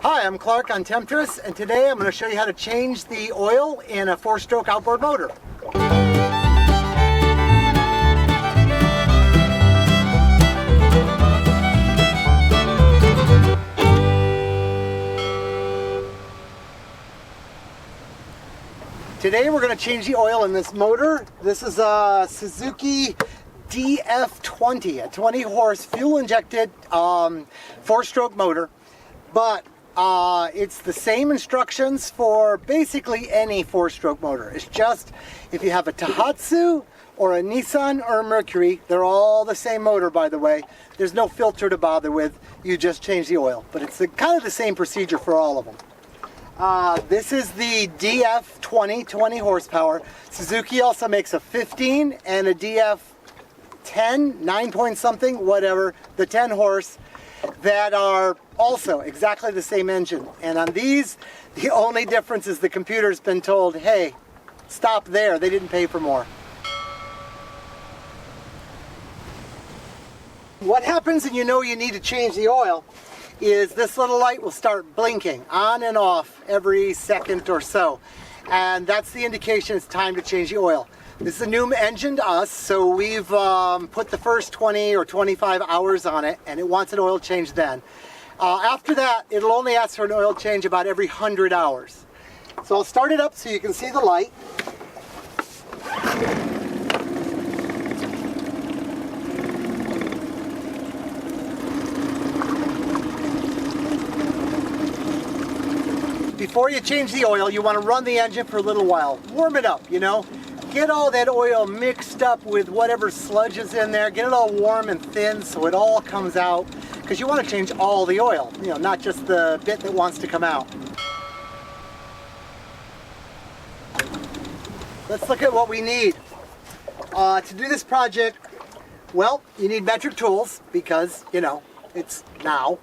Hi, I'm Clark on Temptress, and today I'm going to show you how to change the oil in a 4-stroke outboard motor. Today we're going to change the oil in this motor. This is a Suzuki DF20, a 20 horse fuel injected 4-stroke motor, but it's the same instructions for basically any 4-stroke motor. It's just if you have a Tohatsu or a Nissan or a Mercury, they're all the same motor, by the way. There's no filter to bother with. You just change the oil, but it's kind of the same procedure for all of them. This is the DF20, 20 horsepower. Suzuki also makes a 15 and a DF10, 9 point something, whatever, the 10 horse, that are also exactly the same engine. And on these, the only difference is the computer's been told, hey, stop there, they didn't pay for more. What happens and you know you need to change the oil is this little light will start blinking on and off every second or so. And that's the indication it's time to change the oil. This is a new engine to us, so we've put the first 20 or 25 hours on it, and it wants an oil change then. After that, it'll only ask for an oil change about every 100 hours. So I'll start it up so you can see the light. Before you change the oil, you want to run the engine for a little while. Warm it up, you know. Get all that oil mixed up with whatever sludge is in there. Get it all warm and thin so it all comes out. Because you want to change all the oil, you know, not just the bit that wants to come out. Let's look at what we need. To do this project, well, you need metric tools because, you know, it's now.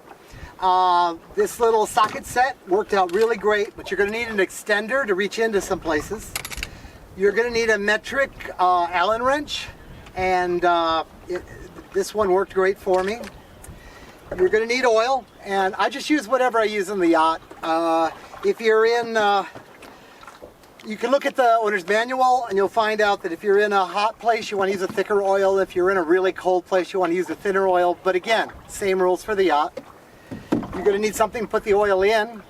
This little socket set worked out really great, but you're going to need an extender to reach into some places. You're going to need a metric Allen wrench, and this one worked great for me. You're going to need oil, and I just use whatever I use in the yacht. If you're in, you can look at the owner's manual and you'll find out that if you're in a hot place you want to use a thicker oil. If you're in a really cold place you want to use a thinner oil, but again, same rules for the yacht. You're going to need something to put the oil in,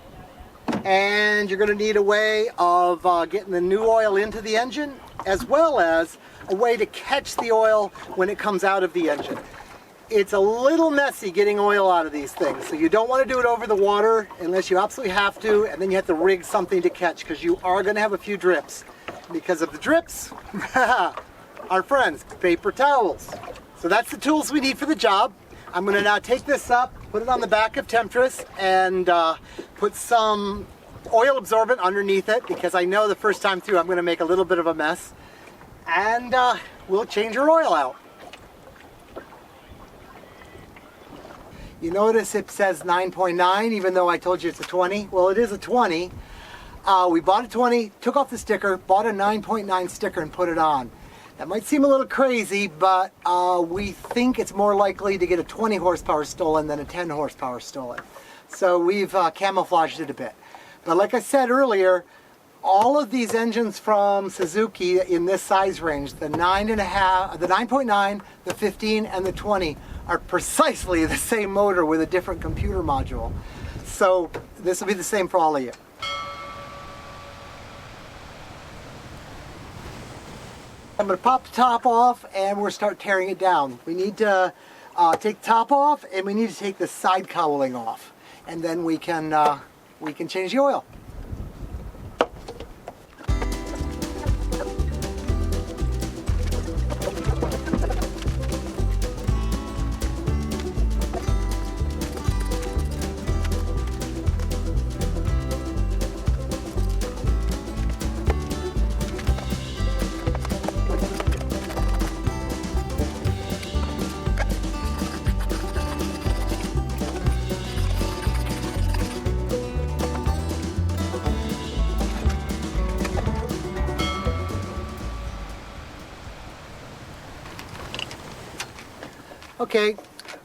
and you're going to need a way of getting the new oil into the engine, as well as a way to catch the oil when it comes out of the engine. It's a little messy getting oil out of these things, so you don't want to do it over the water unless you absolutely have to, and then you have to rig something to catch because you are going to have a few drips. Because of the drips, our friends, paper towels. So that's the tools we need for the job. I'm going to now take this up, put it on the back of Temptress, and put some oil absorbent underneath it because I know the first time through I'm going to make a little bit of a mess. And we'll change our oil out. You notice it says 9.9 even though I told you it's a 20. Well, it is a 20. We bought a 20, took off the sticker, bought a 9.9 sticker and put it on. That might seem a little crazy, but we think it's more likely to get a 20 horsepower stolen than a 10 horsepower stolen. So we've camouflaged it a bit. But like I said earlier, all of these engines from Suzuki in this size range, the 9.5, the 9.9, the 15, and the 20, are precisely the same motor with a different computer module. So this will be the same for all of you. I'm going to pop the top off and we'll start tearing it down. We need to take the top off and we need to take the side cowling off, and then we can change the oil. Okay,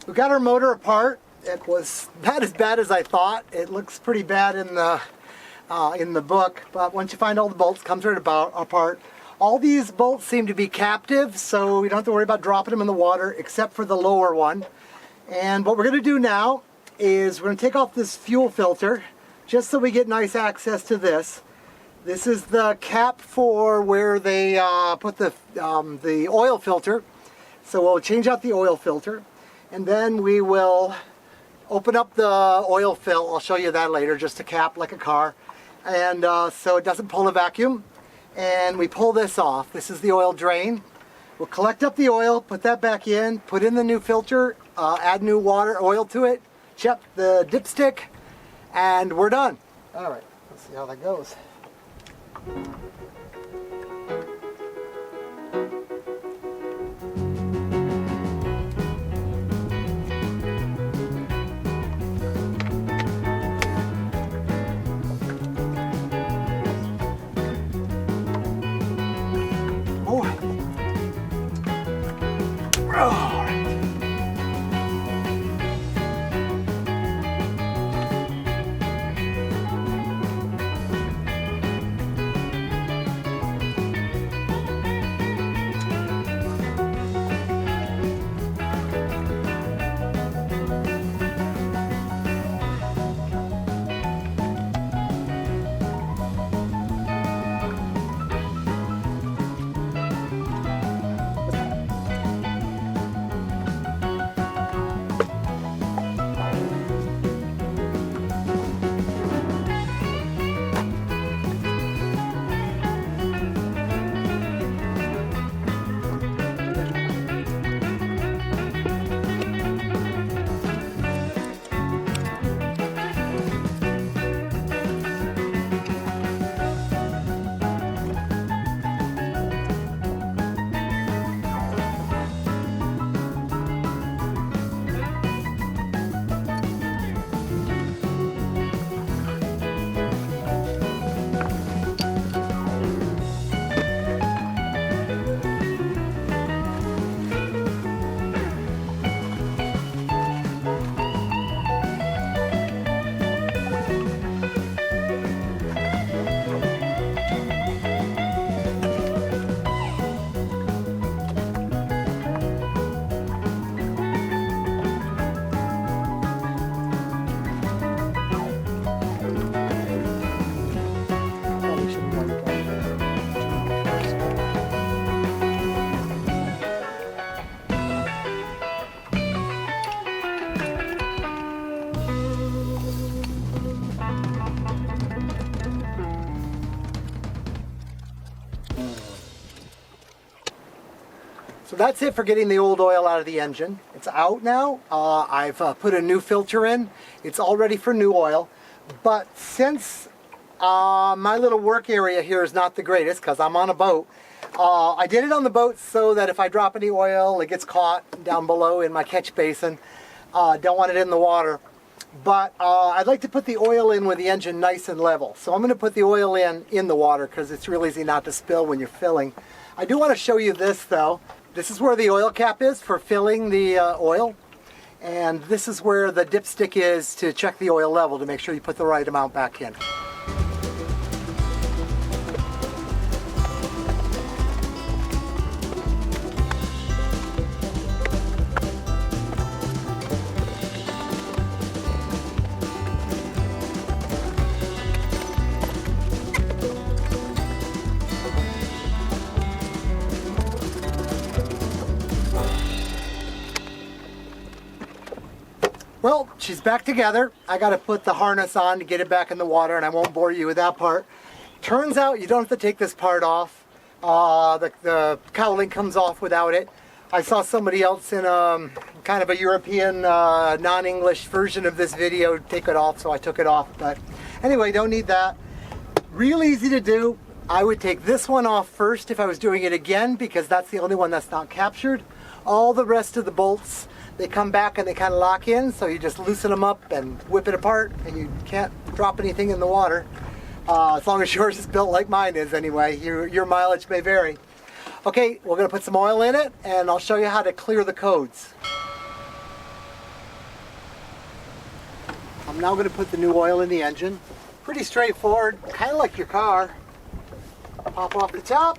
we've got our motor apart. it was not as bad as I thought. It looks pretty bad in the book, but once you find all the bolts, it comes right apart. All these bolts seem to be captive, so you don't have to worry about dropping them in the water, except for the lower one. And what we're going to do now is we're going to take off this fuel filter, just so we get nice access to this. This is the cap for where they put the oil filter. So we'll change out the oil filter, and then we will open up the oil fill. I'll show you that later, just a cap like a car. And so it doesn't pull a vacuum. And we pull this off. This is the oil drain. We'll collect up the oil, put that back in, put in the new filter, add new oil to it, check the dipstick, and we're done. All right, let's see how that goes. So that's it for getting the old oil out of the engine. It's out now. I've put a new filter in. It's all ready for new oil. But since my little work area here is not the greatest because I'm on a boat, I did it on the boat so that if I drop any oil, it gets caught down below in my catch basin. Don't want it in the water. But I'd like to put the oil in with the engine nice and level. So I'm going to put the oil in the water because it's real easy not to spill when you're filling. I do want to show you this though. This is where the oil cap is for filling the oil. And this is where the dipstick is to check the oil level to make sure you put the right amount back in. Well, she's back together. I got to put the harness on to get it back in the water, and I won't bore you with that part. Turns out you don't have to take this part off. The cowling comes off without it. I saw somebody else in kind of a European non-English version of this video take it off, so I took it off. But anyway, don't need that. Real easy to do. I would take this one off first if I was doing it again, because that's the only one that's not captured. All the rest of the bolts, they come back and they kind of lock in, so you just loosen them up and whip it apart, and you can't drop anything in the water. As long as yours is built like mine is anyway. Your mileage may vary. Okay, we're going to put some oil in it, and I'll show you how to clear the codes. I'm now going to put the new oil in the engine. Pretty straightforward, kind of like your car. Pop off the top.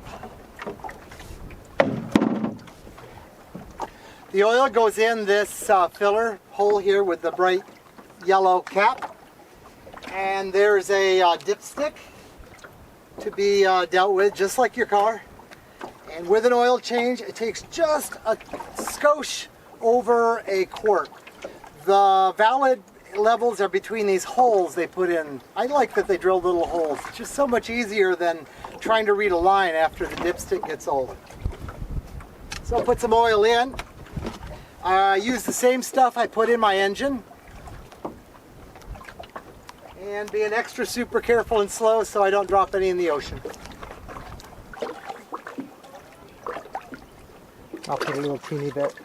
The oil goes in this filler hole here with the bright yellow cap. And there's a dipstick to be dealt with, just like your car. And with an oil change, it takes just a skosh over a quart. The valid levels are between these holes they put in. I like that they drill little holes. It's just so much easier than trying to read a line after the dipstick gets old. So I'll put some oil in. I use the same stuff I put in my engine. And being extra super careful and slow so I don't drop any in the ocean. I'll put a little teeny bit.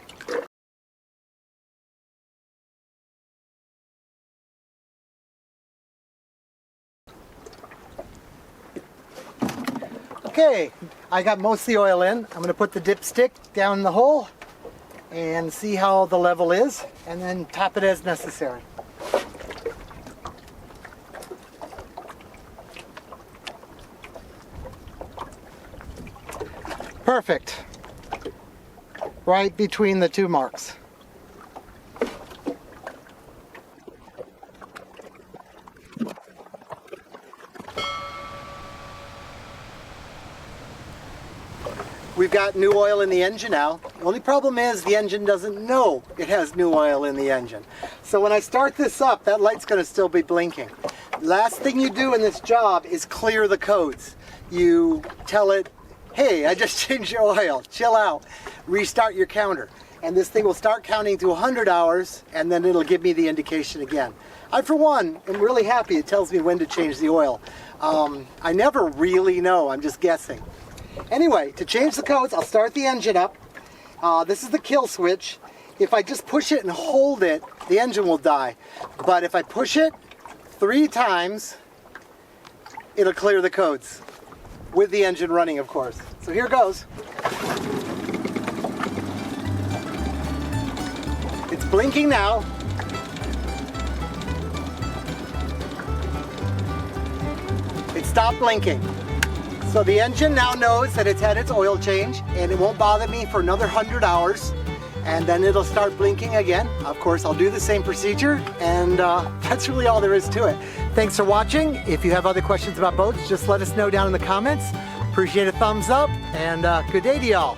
Okay, I got most of the oil in. I'm going to put the dipstick down the hole and see how the level is, and then top it as necessary. Perfect. Right between the two marks. We've got new oil in the engine now. The only problem is the engine doesn't know it has new oil in the engine. So when I start this up, that light's going to still be blinking. Last thing you do in this job is clear the codes. You tell it, hey, I just changed your oil, chill out, restart your counter. And this thing will start counting to 100 hours, and then it'll give me the indication again. I, for one, am really happy it tells me when to change the oil. I never really know, I'm just guessing. Anyway, to change the codes, I'll start the engine up. This is the kill switch. If I just push it and hold it, the engine will die. But if I push it 3 times, it'll clear the codes. With the engine running, of course. So here goes. It's blinking now. It stopped blinking. So the engine now knows that it's had its oil change, and it won't bother me for another 100 hours. And then it'll start blinking again. Of course, I'll do the same procedure, and that's really all there is to it. Thanks for watching. If you have other questions about boats, just let us know down in the comments. Appreciate a thumbs up, and good day to y'all.